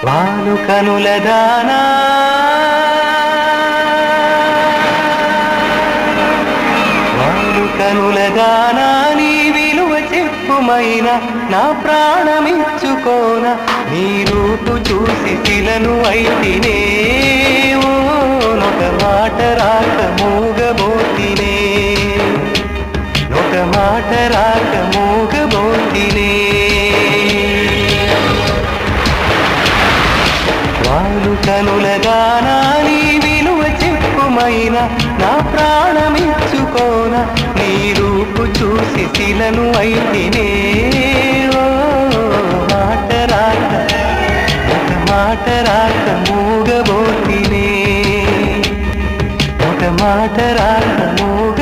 వాలు కనులదానా వాలు కనులదానా నీ విలువ చెప్పుమైనా నా ప్రాణమిచ్చుకోన నీ రూపు చూసి శిలను అయితినే ఒక మాట రాక మూగబోతినే ఒక మాట రాక మూగబోతినే వాలు కనులదానా నీ విలువ చెప్పుమైనా నా ప్రాణమిచ్చుకోన నీ రూపు చూసి శిలను అయితినే మాట రాక ఒక మాట రాక మూగబోతినే ఒక మాట రాక మూగ